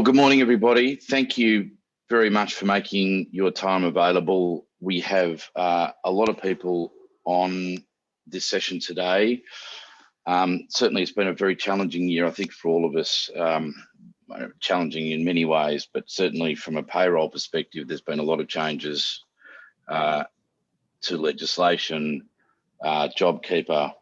Well, good morning, everybody. Thank you very much for making your time available. We have a lot of people on this session today. Certainly, it's been a very challenging year, I think, for all of us. Challenging in many ways, but certainly from a payroll perspective, there's been a lot of changes to legislation, JobKeeper,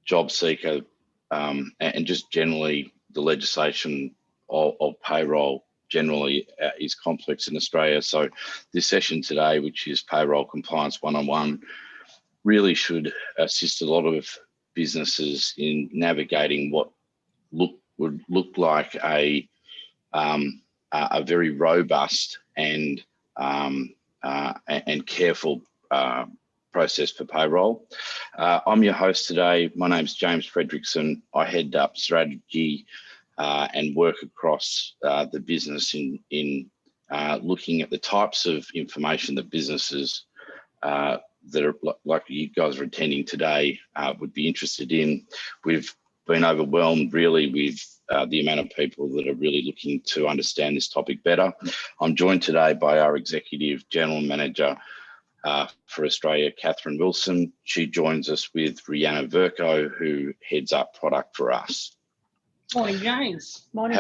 JobSeeker, and just generally the legislation of payroll generally is complex in Australia. So this session today, which is Payroll Compliance 101, really should assist a lot of businesses in navigating what would look like a very robust and careful process for payroll. I'm your host today. My name's James Fredrickson. I head up strategy and work across the business in looking at the types of information that businesses that are like you guys are attending today would be interested in. We've been overwhelmed really with the amount of people that are really looking to understand this topic better. I'm joined today by our Executive General Manager for Australia, Catherine Wilson. She joins us with Rihanna Verco, who heads up product for us. Morning, James. Morning.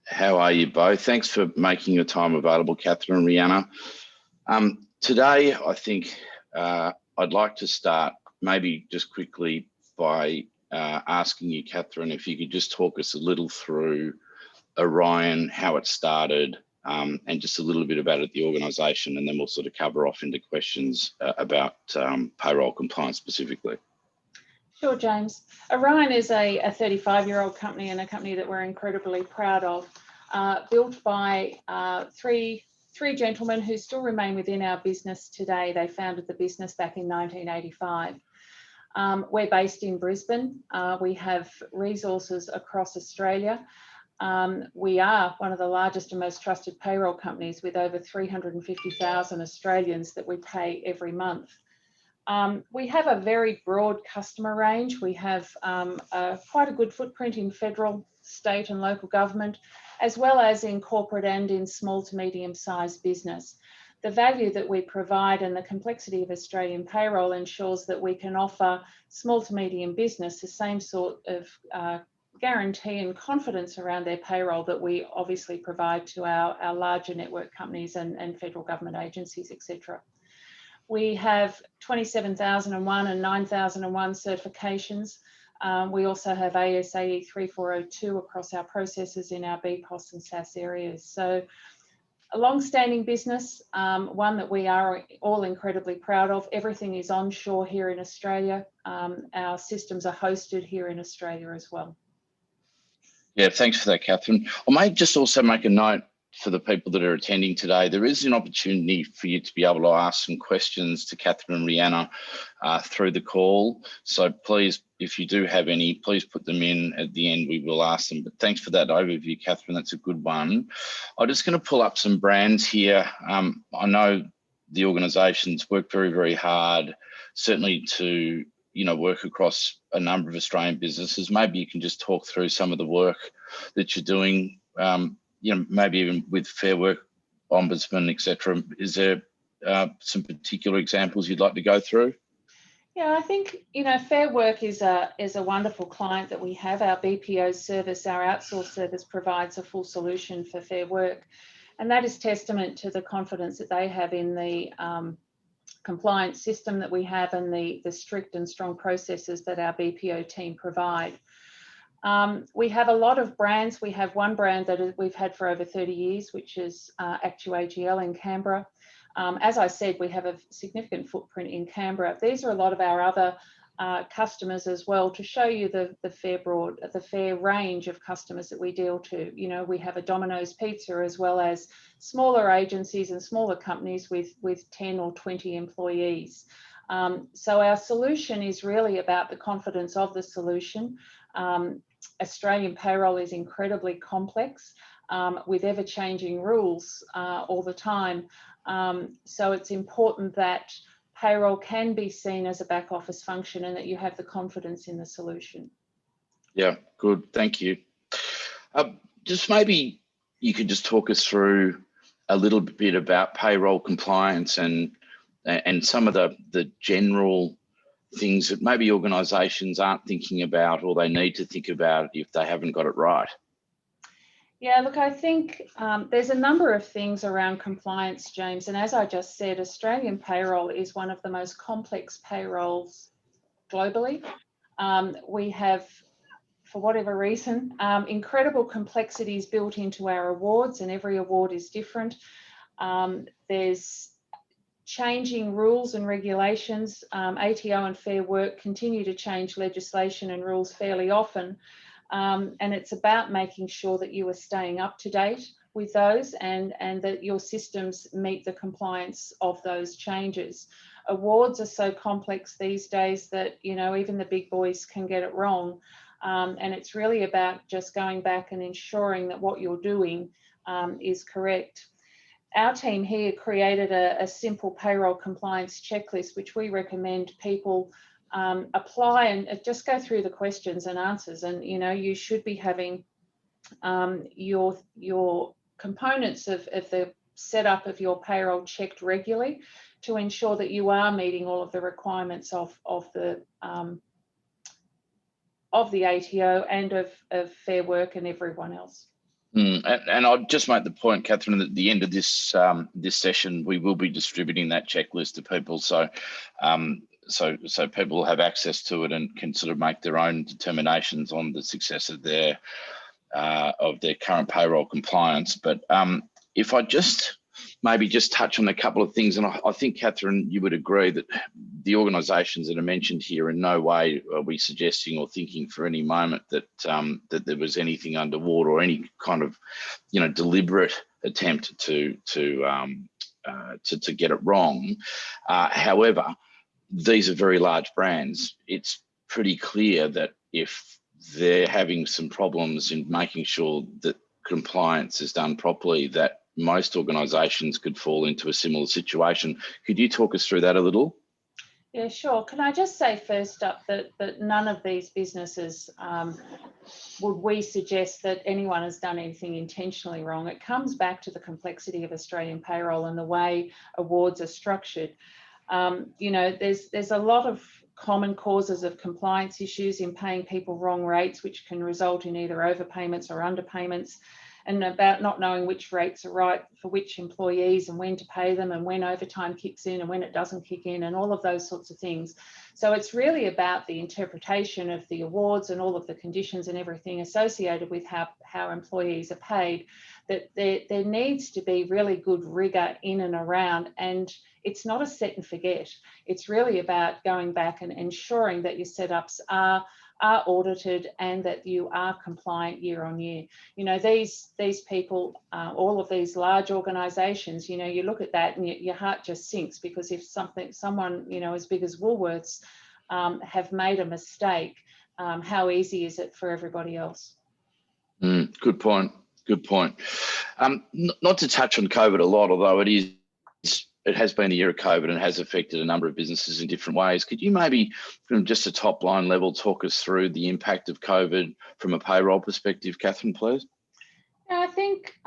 How are you both? Thanks for making your time available, Catherine and Rihanna. Today, I think I'd like to start maybe just quickly by asking you, Catherine, if you could just talk us a little through Aurion, how it started, and just a little bit about it, the organisation, and then we'll sort of cover off into questions about payroll compliance specifically. Sure, James. Aurion is a 35-year-old company and a company that we're incredibly proud of, built by three gentlemen who still remain within our business today. They founded the business back in 1985. We're based in Brisbane. We have resources across Australia. We are one of the largest and most trusted payroll companies with over 350,000 Australians that we pay every month. We have a very broad customer range. We have quite a good footprint in federal, state and local government, as well as in corporate and in small to medium-sized business. The value that we provide and the complexity of Australian payroll ensures that we can offer small to medium business the same sort of guarantee and confidence around their payroll that we obviously provide to our larger network companies and federal government agencies, etc. We have 27001 and 9001 certifications. We also have ASAE 3402 across our processes in our BPOS and SaaS areas. So a long-standing business, one that we are all incredibly proud of. Everything is onshore here in Australia. Our systems are hosted here in Australia as well. Yeah, thanks for that, Catherine. I might just also make a note for the people that are attending today. There is an opportunity for you to be able to ask some questions to Catherine and Rihanna through the call. So please, if you do have any, please put them in at the end. We will ask them. But thanks for that overview, Catherine. That's a good one. I'm just going to pull up some brands here. I know the organisations work very, very hard, certainly to work across a number of Australian businesses. Maybe you can just talk through some of the work that you're doing. Maybe even with Fair Work, Ombudsman, etc. Is there some particular examples you'd like to go through? Yeah, I think, Fair Work is a wonderful client that we have. Our BPO service, our outsourced service, provides a full solution for Fair Work. And that is testament to the confidence that they have in the compliance system that we have and the strict and strong processes that our BPO team provide. We have a lot of brands. We have one brand that we've had for over 30 years, which is ActuAGL in Canberra. As I said, we have a significant footprint in Canberra. These are a lot of our other customers as well, to show you the fair range of customers that we deal to. We have a Domino's Pizza, as well as smaller agencies and smaller companies with 10 or 20 employees. So our solution is really about the confidence of the solution. Australian payroll is incredibly complex with ever-changing rules all the time. So it's important that payroll can be seen as a back office function and that you have the confidence in the solution. Yeah, good. Thank you. just maybe you could just talk us through a little bit about payroll compliance and some of the general things that maybe organisations aren't thinking about or they need to think about if they haven't got it right. Yeah, look, I think there's a number of things around compliance, James, and as I just said, Australian payroll is one of the most complex payrolls globally. We have, for whatever reason, incredible complexities built into our awards, and every award is different. There's changing rules and regulations. ATO and Fair Work continue to change legislation and rules fairly often. And it's about making sure that you are staying up to date with those and that your systems meet the compliance of those changes. Awards are so complex these days that, you know, even the big boys can get it wrong. And it's really about just going back and ensuring that what you're doing is correct. Our team here created a simple payroll compliance checklist, which we recommend people apply and just go through the questions and answers. And, you know, you should be having your components of the setup of your payroll checked regularly to ensure that you are meeting all of the requirements of the ATO and of Fair Work and everyone else. And I'll just make the point, Catherine, that at the end of this this session, we will be distributing that checklist to people, so so people have access to it and can sort of make their own determinations on the success of their current payroll compliance. But if I just maybe just touch on a couple of things, and I think, Catherine, you would agree that the organisations that are mentioned here, in no way are we suggesting or thinking for any moment that that there was anything underwater or any kind of, you know, deliberate attempt to get it wrong. However, these are very large brands. It's pretty clear that if they're having some problems in making sure that compliance is done properly, that most organisations could fall into a similar situation. Could you talk us through that a little? Yeah, sure. Can I just say first up that none of these businesses would we suggest that anyone has done anything intentionally wrong. It comes back to the complexity of Australian payroll and the way awards are structured. You know, there's a lot of common causes of compliance issues in paying people wrong rates, which can result in either overpayments or underpayments, and about not knowing which rates are right for which employees and when to pay them and when overtime kicks in and when it doesn't kick in and all of those sorts of things. So it's really about the interpretation of the awards and all of the conditions and everything associated with how employees are paid, that there needs to be really good rigour in and around, and it's not a set and forget. It's really about going back and ensuring that your setups are audited and that you are compliant year on year. You know, these people, all of these large organisations, you know, you look at that and your heart just sinks, because if someone, you know, as big as Woolworths have made a mistake, how easy is it for everybody else? Good point. Good point. Not to touch on COVID a lot, although it has been a year of COVID and has affected a number of businesses in different ways. Could you maybe, from just a top line level, talk us through the impact of COVID from a payroll perspective, Catherine, please? Yeah, I think,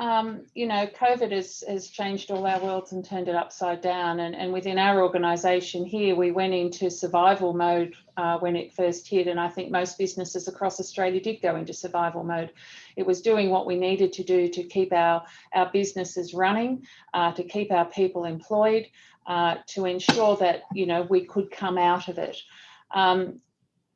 you know, COVID has changed all our worlds and turned it upside down. And within our organisation here, we went into survival mode when it first hit. And I think most businesses across Australia did go into survival mode. It was doing what we needed to do to keep our businesses running, to keep our people employed, to ensure that, you know, we could come out of it.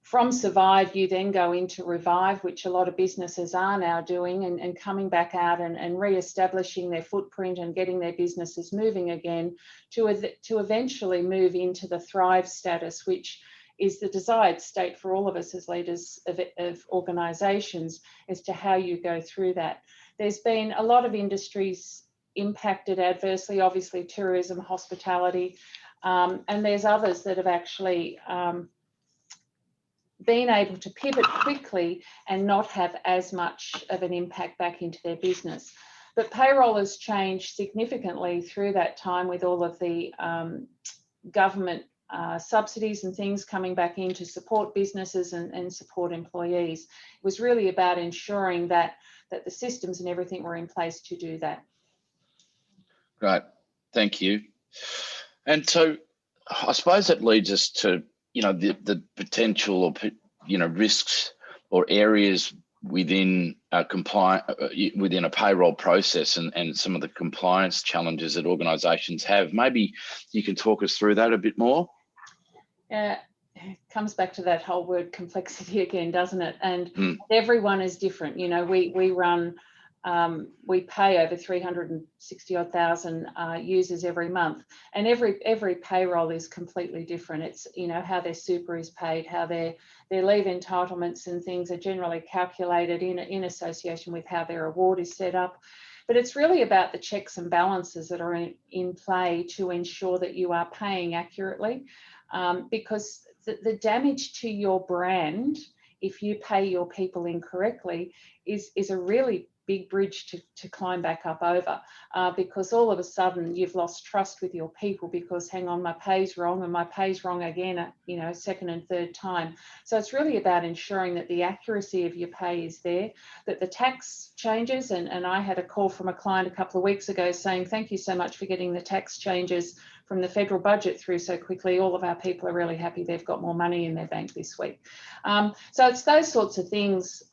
From survive, you then go into revive, which a lot of businesses are now doing, and coming back out and re-establishing their footprint and getting their businesses moving again to eventually move into the thrive status, which is the desired state for all of us as leaders of organisations, as to how you go through that. There's been a lot of industries impacted adversely, obviously tourism, hospitality, and there's others that have actually been able to pivot quickly and not have as much of an impact back into their business. But payroll has changed significantly through that time with all of the government subsidies and things coming back in to support businesses and support employees. It was really about ensuring that the systems and everything were in place to do that. Great, thank you. And so I suppose that leads us to, the potential or, risks or areas within within a payroll process and some of the compliance challenges that organisations have. Maybe you can talk us through that a bit more. It comes back to that whole word complexity again, doesn't it? And everyone is different. We run, we pay over 360,000 users every month, and every payroll is completely different. It's how their super is paid, how their leave entitlements and things are generally calculated in association with how their award is set up. But it's really about the checks and balances that are in play to ensure that you are paying accurately, because the damage to your brand, if you pay your people incorrectly, is a really big bridge to climb back up over, because all of a sudden you've lost trust with your people because, hang on, my pay's wrong, and my pay's wrong again, second and third time. So it's really about ensuring that the accuracy of your pay is there, that the tax changes, and I had a call from a client a couple of weeks ago saying, thank you so much for getting the tax changes from the federal budget through so quickly. All of our people are really happy they've got more money in their bank this week. So it's those sorts of things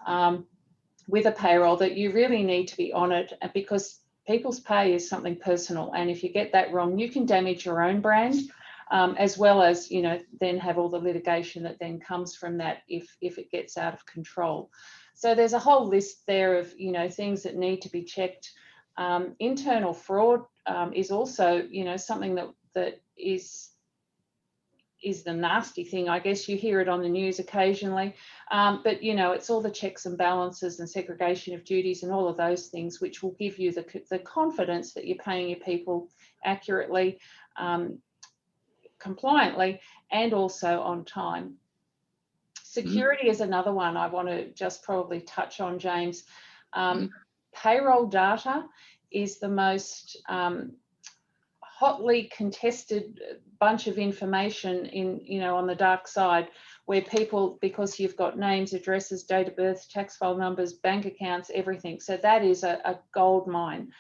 with a payroll that you really need to be on it, because people's pay is something personal, and if you get that wrong, you can damage your own brand, as well as then have all the litigation that then comes from that if it gets out of control. So there's a whole list there of things that need to be checked. Internal fraud is also something that is the nasty thing. I guess you hear it on the news occasionally, but it's all the checks and balances and segregation of duties and all of those things which will give you the confidence that you're paying your people accurately, compliantly, and also on time. Security is another one I want to just probably touch on, James. Payroll data is the most hotly contested bunch of information on the dark side, where people, because you've got names, addresses, date of birth, tax file numbers, bank accounts, everything. So that is a gold mine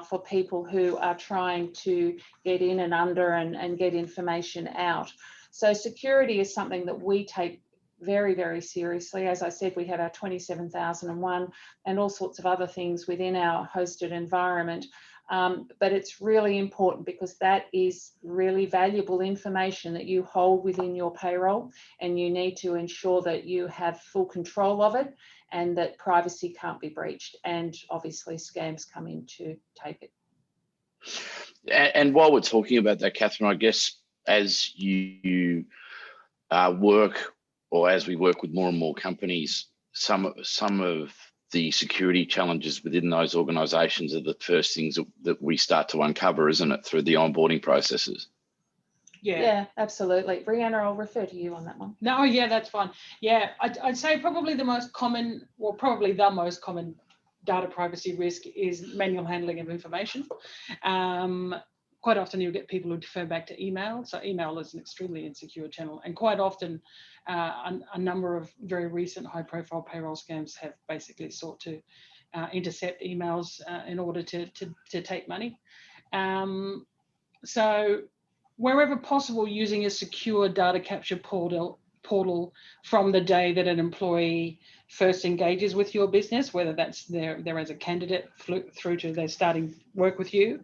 for people who are trying to get in and under and get information out. So security is something that we take very, very seriously. As I said, we have our 27001 and all sorts of other things within our hosted environment. But it's really important because that is really valuable information that you hold within your payroll, and you need to ensure that you have full control of it and that privacy can't be breached, and obviously scams come in to take it. And while we're talking about that, Catherine, I guess as you work, or as we work with more and more companies, some of the security challenges within those organisations are the first things that we start to uncover, isn't it, through the onboarding processes? Yeah, absolutely. Brianna, I'll refer to you on that one. No, yeah, that's fine. Yeah, I'd say probably the most common data privacy risk is manual handling of information. Quite often you'll get people who defer back to email. So email is an extremely insecure channel, and quite often a number of very recent high-profile payroll scams have basically sought to intercept emails in order to take money. So wherever possible, using a secure data capture portal from the day that an employee first engages with your business, whether that's there as a candidate through to they're starting work with you.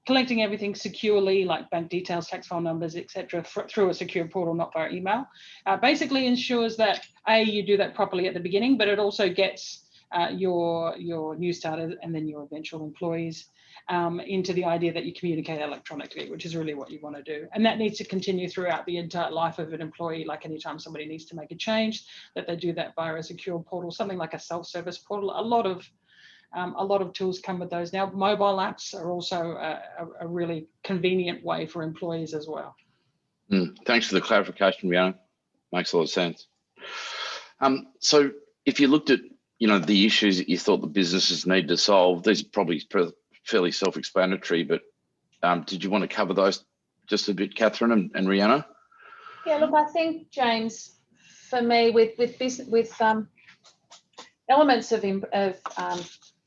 Collecting everything securely, like bank details, tax file numbers, etc., through a secure portal, not via email, basically ensures that you do that properly at the beginning, but it also gets your new starters and then your eventual employees into the idea that you communicate electronically, which is really what you want to do. And that needs to continue throughout the entire life of an employee. Like anytime somebody needs to make a change, that they do that via a secure portal, something like a self-service portal. A lot of tools come with those now. Mobile apps are also a really convenient way for employees as well. Thanks for the clarification, Rihanna. Makes a lot of sense. So if you looked at the issues that you thought the businesses need to solve, these are probably fairly self-explanatory, but did you want to cover those just a bit, Catherine and Rihanna? Yeah, look, I think, James, for me, with elements of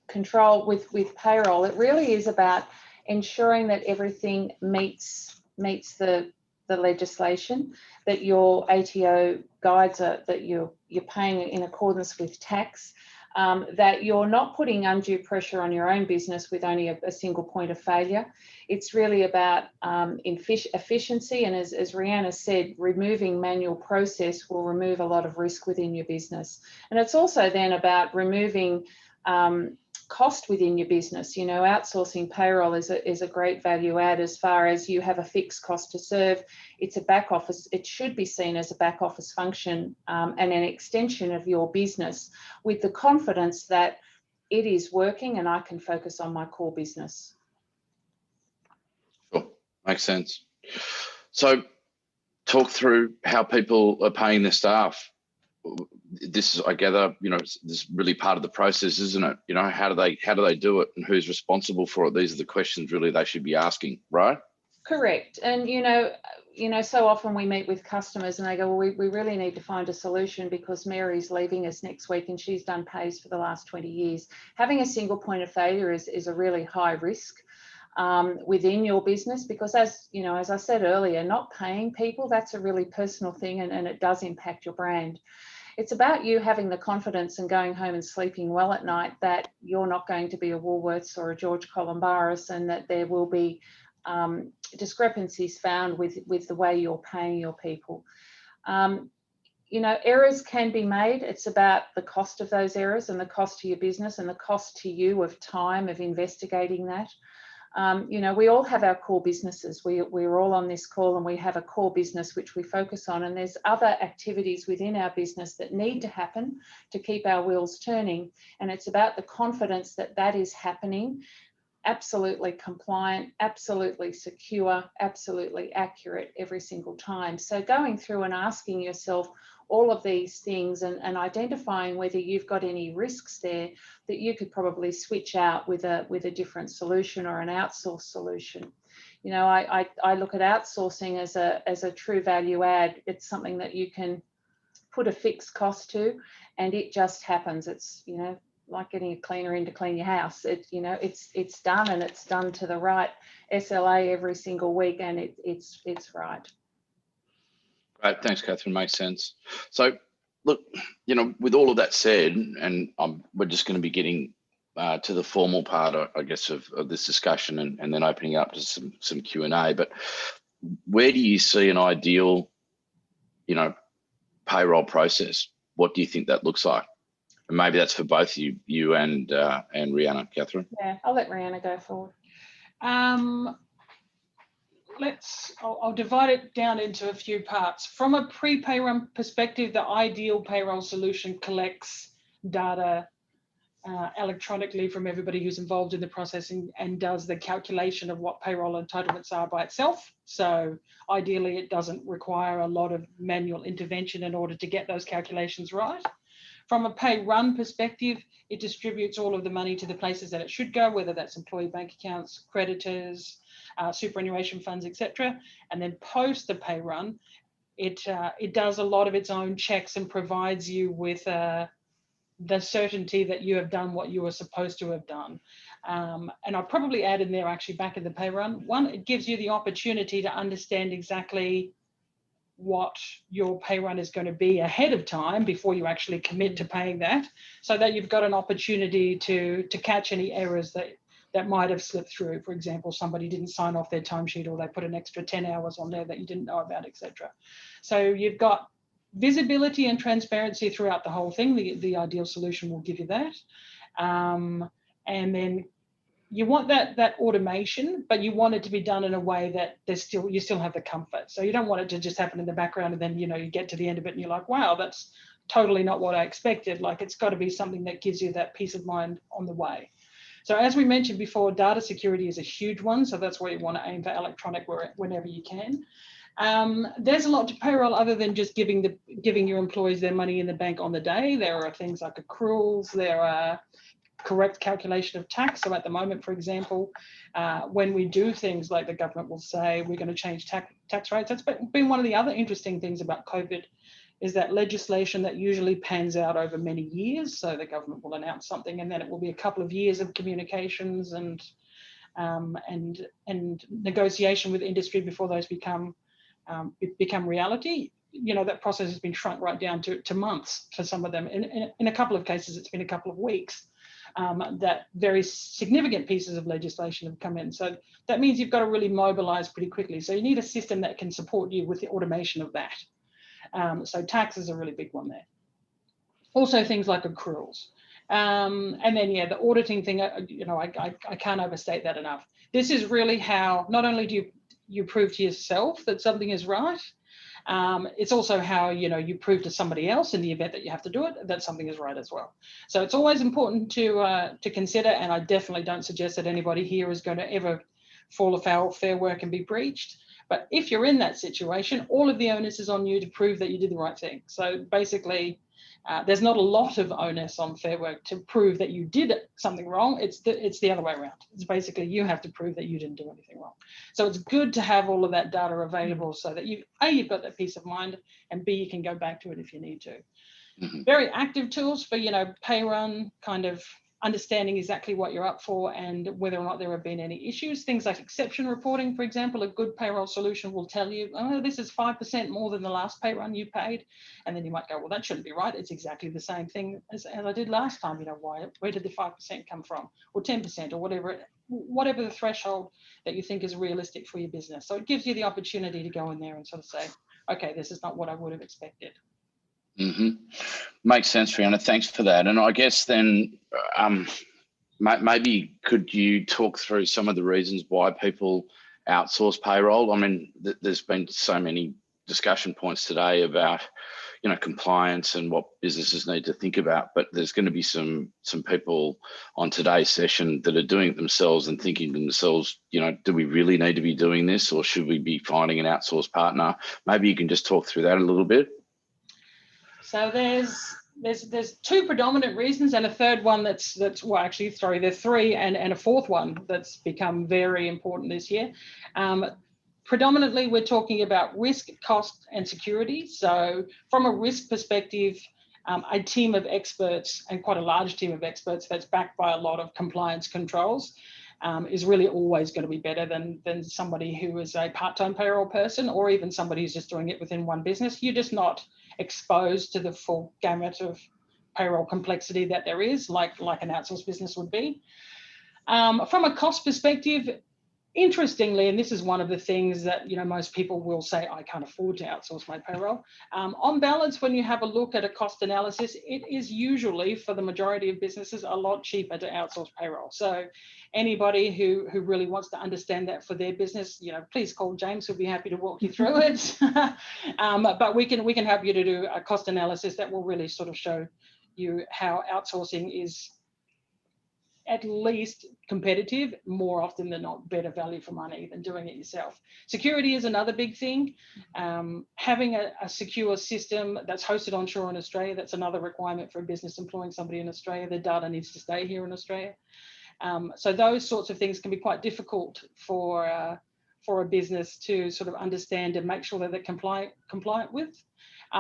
control with payroll, it really is about ensuring that everything meets the legislation, that your ATO guides are, that you're paying in accordance with tax, that you're not putting undue pressure on your own business with only a single point of failure. It's really about efficiency, and as Rihanna said, removing manual process will remove a lot of risk within your business. And it's also then about removing cost within your business. You know, outsourcing payroll is a great value add as far as you have a fixed cost to serve. It's a back office. It should be seen as a back office function and an extension of your business, with the confidence that it is working and I can focus on my core business. Sure, makes sense. So talk through how people are paying their staff. This is, I gather, you know, this is really part of the process, isn't it? You know, how do they do it, and who's responsible for it? These are the questions really they should be asking, right? Correct. And you know, so often we meet with customers and they go, well, we really need to find a solution because Mary's leaving us next week and she's done pays for the last 20 years. Having a single point of failure is a really high risk within your business, because as you know, as I said earlier, not paying people, that's a really personal thing, and it does impact your brand. It's about you having the confidence and going home and sleeping well at night that you're not going to be a Woolworths or a George Columbaris, and that there will be discrepancies found with the way you're paying your people. You know, errors can be made. It's about the cost of those errors and the cost to your business and the cost to you of time of investigating that. You know, we all have our core businesses. We're all on this call and we have a core business which we focus on, and there's other activities within our business that need to happen to keep our wheels turning, and it's about the confidence that that is happening, absolutely compliant, absolutely secure, absolutely accurate every single time. So going through and asking yourself all of these things and identifying whether you've got any risks there that you could probably switch out with a different solution or an outsourced solution. You know, I look at outsourcing as a true value add. It's something that you can put a fixed cost to, and it just happens. It's, you know, like getting a cleaner in to clean your house. You know, it's done, and it's done to the right SLA every single week, and it's right. Great, thanks, Catherine. Makes sense. So, look, you know, with all of that said, and we're just going to be getting to the formal part, I guess, of this discussion, and then opening up to some Q&A. But where do you see an ideal, you know, payroll process? What do you think that looks like? And maybe that's for both you and Rihanna, Catherine. Yeah, I'll let Rihanna go forward. I'll divide it down into a few parts. From a pre-pay run perspective, the ideal payroll solution collects data electronically from everybody who's involved in the processing and does the calculation of what payroll entitlements are by itself. So ideally, it doesn't require a lot of manual intervention in order to get those calculations right. From a pay run perspective, it distributes all of the money to the places that it should go, whether that's employee bank accounts, creditors, superannuation funds, etc. And then post the pay run, it does a lot of its own checks and provides you with the certainty that you have done what you were supposed to have done. And I'll probably add in there, actually, back in the pay run, one, it gives you the opportunity to understand exactly what your pay run is going to be ahead of time before you actually commit to paying that, so that you've got an opportunity to catch any errors that might have slipped through. For example, somebody didn't sign off their timesheet, or they put an extra 10 hours on there that you didn't know about, etc. So you've got visibility and transparency throughout the whole thing. The ideal solution will give you that. And then you want that automation, but you want it to be done in a way that you still have the comfort. So you don't want it to just happen in the background and then, you know, you get to the end of it and you're like, wow, that's totally not what I expected. Like, it's got to be something that gives you that peace of mind on the way. So as we mentioned before, data security is a huge one. So that's why you want to aim for electronic whenever you can. There's a lot to payroll other than just giving your employees their money in the bank on the day. There are things like accruals, there are correct calculation of tax. So at the moment, for example, when we do things like the government will say we're going to change tax rates, that's been one of the other interesting things about COVID, is that legislation that usually pans out over many years. So the government will announce something and then it will be a couple of years of communications and negotiation with industry before those become reality. You know, that process has been shrunk right down to months for some of them. In a couple of cases, it's been a couple of weeks that very significant pieces of legislation have come in. So that means you've got to really mobilize pretty quickly. So you need a system that can support you with the automation of that. So tax is a really big one there. Also things like accruals. And then, yeah, the auditing thing, you know, I can't overstate that enough. This is really how not only do you prove to yourself that something is right, it's also how, you know, you prove to somebody else in the event that you have to do it that something is right as well. So it's always important to consider, and I definitely don't suggest that anybody here is going to ever fall afoul of Fair Work and be breached. But if you're in that situation, all of the onus is on you to prove that you did the right thing. So basically, there's not a lot of onus on Fair Work to prove that you did something wrong. It's the other way around. It's basically you have to prove that you didn't do anything wrong. So it's good to have all of that data available so that you've got that peace of mind, and B, you can go back to it if you need to. Mm-hmm. Very active tools for, you know, pay run, kind of understanding exactly what you're up for and whether or not there have been any issues. Things like exception reporting, for example, a good payroll solution will tell you, oh, this is 5% more than the last pay run you paid. And then you might go, well, that shouldn't be right. It's exactly the same thing as I did last time. You know, where did the 5% come from? Or 10% or whatever the threshold that you think is realistic for your business. So it gives you the opportunity to go in there and sort of say, okay, this is not what I would have expected. Mm-hmm. Makes sense, Fiona. Thanks for that. And I guess then maybe could you talk through some of the reasons why people outsource payroll? I mean, there's been so many discussion points today about, you know, compliance and what businesses need to think about, but there's going to be some people on today's session that are doing it themselves and thinking to themselves, you know, do we really need to be doing this, or should we be finding an outsourced partner? Maybe you can just talk through that a little bit. So there's two predominant reasons, and a third one that's well, actually, sorry, there's three, and a fourth one that's become very important this year. Predominantly, we're talking about risk, cost, and security. So from a risk perspective, a team of experts, and quite a large team of experts that's backed by a lot of compliance controls, is really always going to be better than somebody who is a part-time payroll person, or even somebody who's just doing it within one business. You're just not exposed to the full gamut of payroll complexity that there is, like an outsourced business would be. From a cost perspective, interestingly, and this is one of the things that, you know, most people will say, I can't afford to outsource my payroll. On balance, when you have a look at a cost analysis, it is usually, for the majority of businesses, a lot cheaper to outsource payroll. So anybody who really wants to understand that for their business, you know, please call James. He'll be happy to walk you through it. But we can help you to do a cost analysis that will really sort of show you how outsourcing is at least competitive, more often than not better value for money than doing it yourself. Security is another big thing. Having a secure system that's hosted onshore in Australia, that's another requirement for a business employing somebody in Australia. Their data needs to stay here in Australia. So those sorts of things can be quite difficult for a business to sort of understand and make sure that they're compliant with.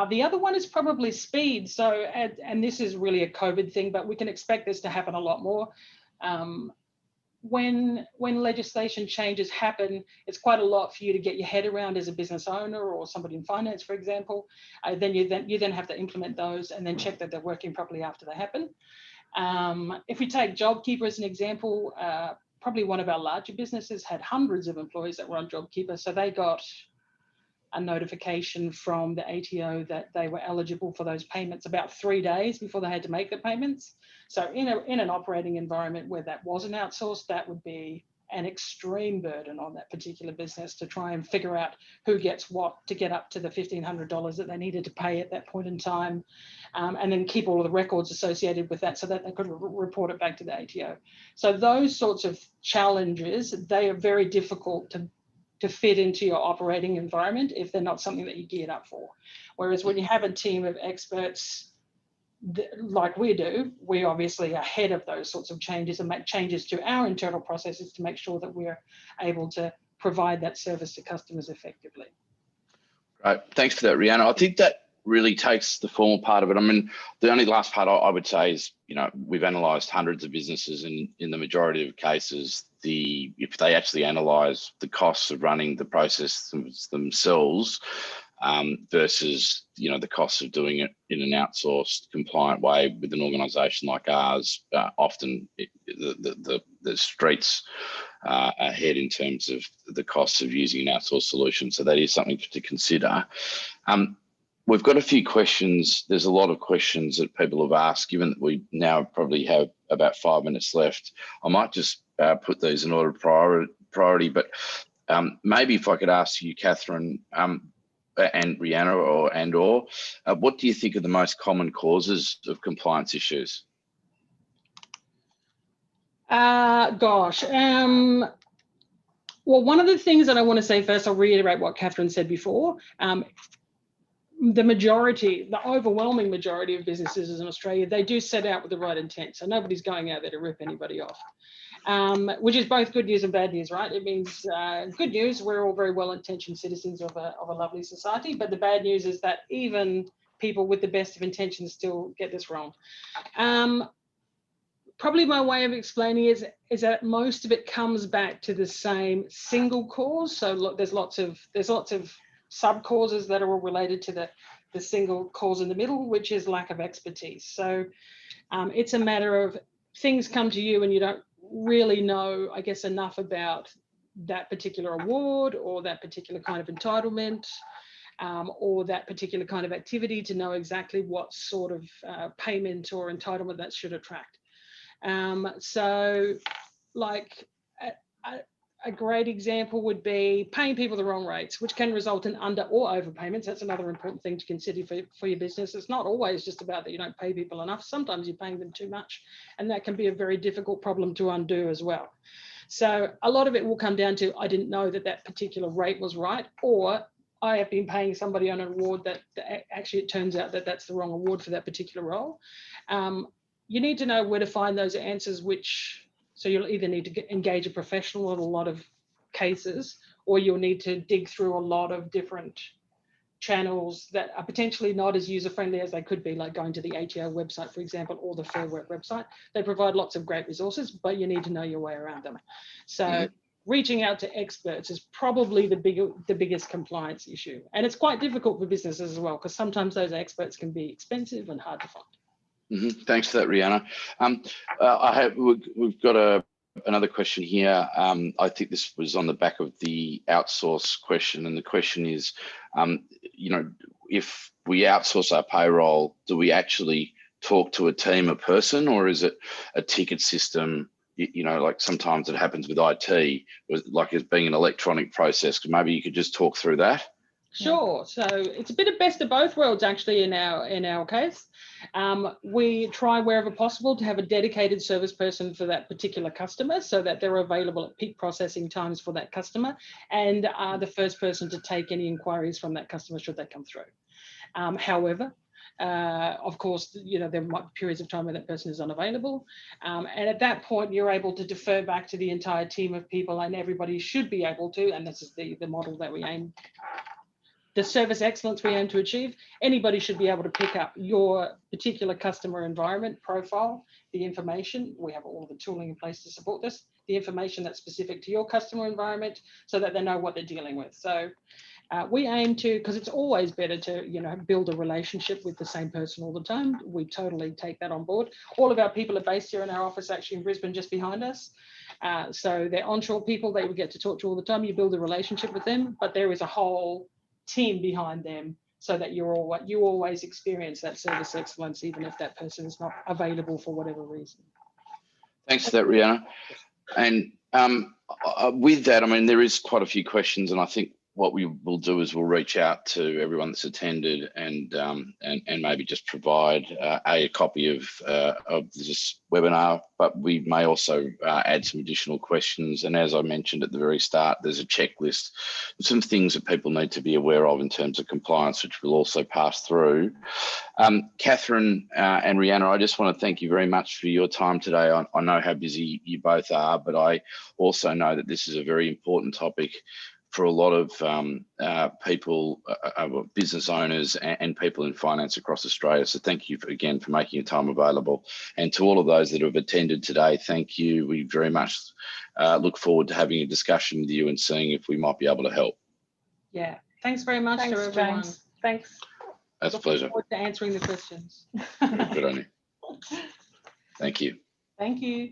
The other one is probably speed. So, and this is really a COVID thing, but we can expect this to happen a lot more. When legislation changes happen, it's quite a lot for you to get your head around as a business owner or somebody in finance, for example. Then you have to implement those and then check that they're working properly after they happen. If we take JobKeeper as an example, probably one of our larger businesses had hundreds of employees that were on JobKeeper, so they got a notification from the ATO that they were eligible for those payments about 3 days before they had to make the payments. So in an operating environment where that wasn't outsourced, that would be an extreme burden on that particular business to try and figure out who gets what to get up to the $1,500 that they needed to pay at that point in time, and then keep all of the records associated with that so that they could report it back to the ATO. So those sorts of challenges, they are very difficult to fit into your operating environment if they're not something that you geared up for. Whereas when you have a team of experts like we do, we obviously are ahead of those sorts of changes and make changes to our internal processes to make sure that we're able to provide that service to customers effectively. Right, thanks for that, Rihanna. I think that really takes the formal part of it. I mean, the only last part I would say is, you know, we've analysed hundreds of businesses, and in the majority of cases, if they actually analyse the costs of running the process themselves versus, you know, the costs of doing it in an outsourced, compliant way with an organisation like ours, often the streets ahead in terms of the costs of using an outsourced solution. So that is something to consider. We've got a few questions. There's a lot of questions that people have asked. Given that we now probably have about 5 minutes left, I might just put these in order of priority. But maybe if I could ask you, Catherine, and Rihanna, or what do you think are the most common causes of compliance issues? Gosh. Well, one of the things that I want to say first, I'll reiterate what Catherine said before. The overwhelming majority of businesses in Australia, they do set out with the right intent. So nobody's going out there to rip anybody off, which is both good news and bad news, right? It means good news, we're all very well-intentioned citizens of a lovely society. But the bad news is that even people with the best of intentions still get this wrong. Probably my way of explaining is that most of it comes back to the same single cause. So look, there's lots of sub causes that are all related to the single cause in the middle, which is lack of expertise. So it's a matter of things come to you and you don't really know, I guess, enough about that particular award or that particular kind of entitlement or that particular kind of activity to know exactly what sort of payment or entitlement that should attract. So like a great example would be paying people the wrong rates, which can result in under or overpayments. That's another important thing to consider for your business. It's not always just about that you don't pay people enough. Sometimes you're paying them too much, and that can be a very difficult problem to undo as well. So a lot of it will come down to, I didn't know that particular rate was right, or I have been paying somebody on an award that actually it turns out that that's the wrong award for that particular role. You need to know where to find those answers, so you'll either need to engage a professional in a lot of cases, or you'll need to dig through a lot of different channels that are potentially not as user-friendly as they could be, like going to the ATO website, for example, or the Fair Work website. They provide lots of great resources, but you need to know your way around them. So reaching out to experts is probably the biggest compliance issue. And it's quite difficult for businesses as well, because sometimes those experts can be expensive and hard to find. Thanks for that, Rihanna. We've got another question here. I think this was on the back of the outsource question, and the question is, you know, if we outsource our payroll, do we actually talk to a team, a person, or is it a ticket system? You know, like sometimes it happens with IT, like it's being an electronic process. Maybe you could just talk through that. Sure. So it's a bit of best of both worlds, actually, in our case. We try wherever possible to have a dedicated service person for that particular customer, so that they're available at peak processing times for that customer and are the first person to take any inquiries from that customer should they come through. However, of course, you know, there might be periods of time where that person is unavailable. And at that point, you're able to defer back to the entire team of people, and everybody should be able to, and this is the model that we aim, the service excellence we aim to achieve. Anybody should be able to pick up your particular customer environment profile, the information. We have all the tooling in place to support this, the information that's specific to your customer environment, so that they know what they're dealing with. So we aim to, because it's always better to, you know, build a relationship with the same person all the time. We totally take that on board. All of our people are based here in our office, actually in Brisbane, just behind us. So they're onshore people that we get to talk to all the time. You build a relationship with them, but there is a whole team behind them, so that you always experience that service excellence, even if that person is not available for whatever reason. Thanks for that, Rihanna. And with that, I mean, there is quite a few questions, and I think what we will do is we'll reach out to everyone that's attended and maybe just provide a copy of this webinar, but we may also add some additional questions. And as I mentioned at the very start, there's a checklist, some things that people need to be aware of in terms of compliance, which we'll also pass through. Catherine and Rihanna, I just want to thank you very much for your time today. I know how busy you both are, but I also know that this is a very important topic for a lot of people, business owners and people in finance across Australia. So thank you again for making your time available. And to all of those that have attended today, thank you. We very much look forward to having a discussion with you and seeing if we might be able to help. Yeah, thanks very much to everyone. James. Thanks. That's a pleasure. Look forward to answering the questions. Good on you. Thank you. Thank you.